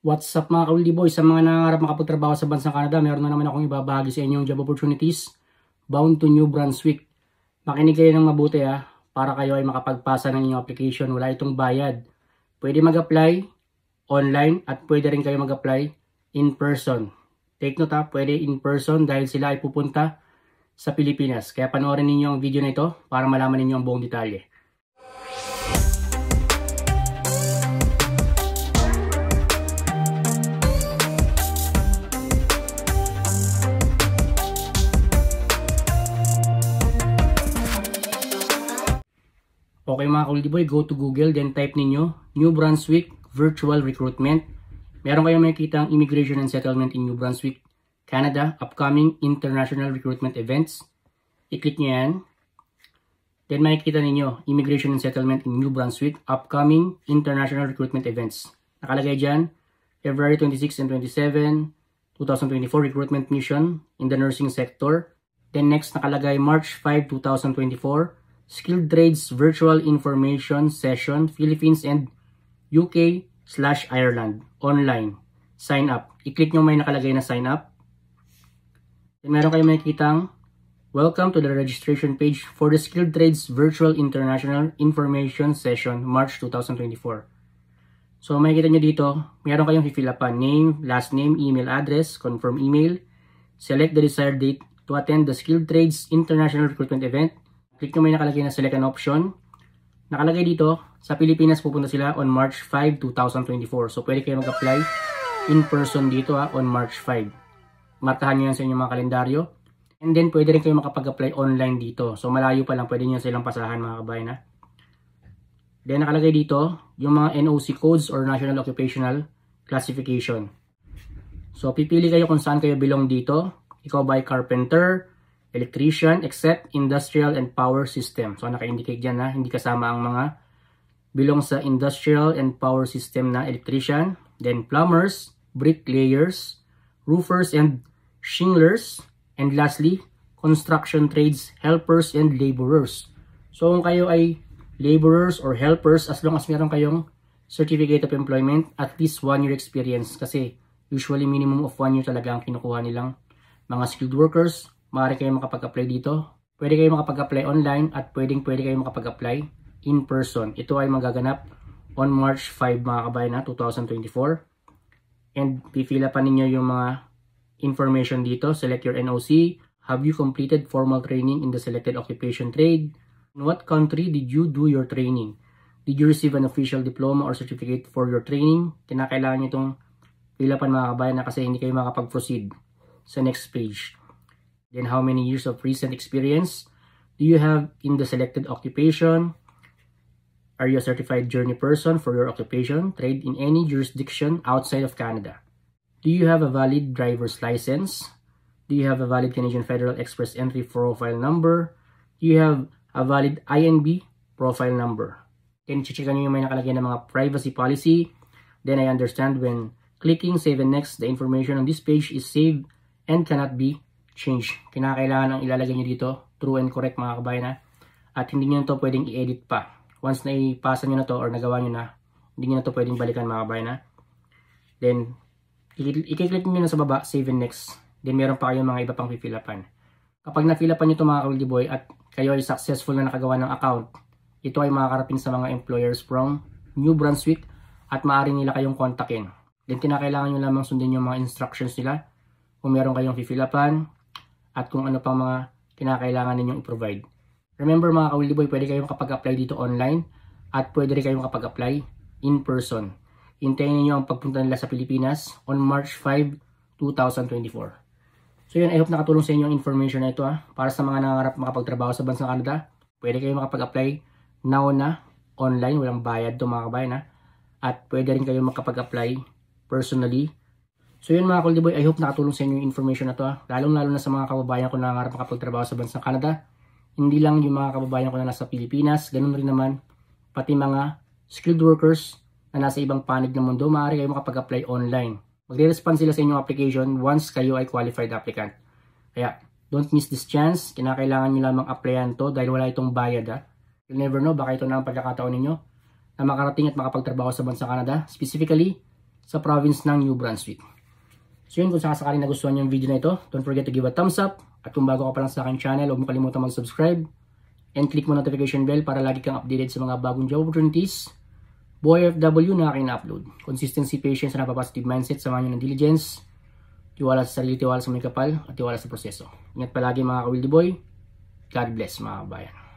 What's up mga ka-Wildy Boys? Sa mga nangangarap makapagtrabaho sa bansang Canada, meron na naman akong ibabahagi sa inyong job opportunities bound to New Brunswick. Makinig kayo ng mabuti para kayo ay makapagpasa ng inyong application. Wala itong bayad. Pwede mag-apply online at pwede rin kayo mag-apply in person. Take note pwede in person dahil sila ay pupunta sa Pilipinas. Kaya panoorin ninyo ang video na ito para malaman ninyo ang buong detalye. Okay mga ka-Wildy Boy, go to Google, then type ninyo New Brunswick Virtual Recruitment. Meron kayong makikita ang Immigration and Settlement in New Brunswick, Canada, upcoming international recruitment events. I-click nyo yan. Then makikita ninyo Immigration and Settlement in New Brunswick, upcoming international recruitment events. Nakalagay dyan, February 26 and 27, 2024 recruitment mission in the nursing sector. Then next nakalagay March 5, 2024, Skilled Trades Virtual Information Session, Philippines and UK/Ireland, online. Sign up. I-click nyo may nakalagay na sign up. Then meron kayo makikitang welcome to the registration page for the Skilled Trades Virtual International Information Session, March 2024. So makikita nyo dito, meron kayong fill upan. Name, last name, email address, confirm email. Select the desired date to attend the Skilled Trades International Recruitment Event. Click nyo may nakalagay na select an option. Nakalagay dito, sa Pilipinas pupunta sila on March 5, 2024. So pwede kayo mag-apply in person dito on March 5. Markahan nyo yan sa inyong mga kalendaryo. And then pwede rin kayo makapag-apply online dito. So malayo pa lang, pwede nyo silang pasahan mga kabayan Then nakalagay dito, yung mga NOC codes or National Occupational Classification. So pipili kayo kung saan kayo belong dito. Ikaw ba ay carpenter, electrician, except industrial and power system. So naka-indicate dyan hindi kasama ang mga belong sa industrial and power system na electrician. Then plumbers, bricklayers, roofers and shinglers. And lastly, construction trades, helpers and laborers. So kung kayo ay laborers or helpers, as long as meron kayong certificate of employment, at least 1 year experience. Kasi usually minimum of 1 year talaga ang kinukuha nilang mga skilled workers. Maaari kayo makapag-apply dito. Pwede kayo makapag-apply online at pwede kayo makapag-apply in person. Ito ay magaganap on March 5 mga kabayan 2024. And pipila pa ninyo yung mga information dito. Select your NOC. Have you completed formal training in the selected occupation trade? In what country did you do your training? Did you receive an official diploma or certificate for your training? Kinakailangan nyo itong pilapan mga kabayan kasi hindi kayo makapag-proceed sa next page. Then how many years of recent experience do you have in the selected occupation? Are you a certified journey person for your occupation, trade in any jurisdiction outside of Canada? Do you have a valid driver's license? Do you have a valid Canadian Federal Express Entry profile number? Do you have a valid INB profile number? Then checkan nyo yung may nakalagay na mga privacy policy. Then I understand when clicking save and next, the information on this page is saved and cannot be change. Kinakailangan ang ilalagay nyo dito true and correct mga kabayan at hindi nyo to pwedeng i-edit pa. Once na ipasa nyo na to or nagawa nyo na, hindi nyo na to pwedeng balikan mga kabayan Then i-click nyo na sa baba save and next. Then meron pa kayong mga iba pang fill upan. Kapag na-fill upan nyo to mga ka-Wildy Boy at kayo ay successful na nakagawa ng account, ito ay makakarating sa mga employers from New Brunswick at maaari nila kayong kontakin. Then kinakailangan nyo lamang sundin yung mga instructions nila kung meron kayong fill upan at kung ano pang mga kinakailangan ninyong i-provide. Remember mga ka-Wildy Boy, pwede kayong kapag-apply dito online at pwede rin kayong kapag-apply in person. Hintayin niyo ang pagpunta nila sa Pilipinas on March 5, 2024. So yun, I hope nakatulong sa inyo ang information na ito para sa mga nangangarap makapagtrabaho sa bansang Canada. Pwede kayong makapag-apply now na online, walang bayad to mga kabayan at pwede rin kayong makapag-apply personally. So yun mga ka-Wildy Boy, I hope nakatulong sa inyo yung information na to lalong-lalo na sa mga kababayan ko na nangangarap makapagtrabaho sa bansang Canada. Hindi lang yung mga kababayan ko na nasa Pilipinas, ganun rin naman pati mga skilled workers na nasa ibang panig ng mundo, maaari kayo makapag-apply online. Magre-respond sila sa inyong application once kayo ay qualified applicant. Kaya don't miss this chance, kinakailangan nyo lamang applyan to dahil wala itong bayad You'll never know, baka ito na ang pagkakataon ninyo na makarating at makapagtrabaho sa bansang Canada, specifically sa province ng New Brunswick. So yun, kung sakasakali nagustuhan yung video na ito, don't forget to give a thumbs up. At kung bago ka pa lang sa aking channel, huwag mo kalimutan mag-subscribe and click mo notification bell para lagi kang updated sa mga bagong job opportunities. Buhay FW na aking upload. Consistency, patience, and positive mindset, samahan nyo ng diligence. Tiwala sa sarili, tiwala sa may kapal, at tiwala sa proseso. Ingat palagi mga ka-Wildy Boy. God bless mga kabayan.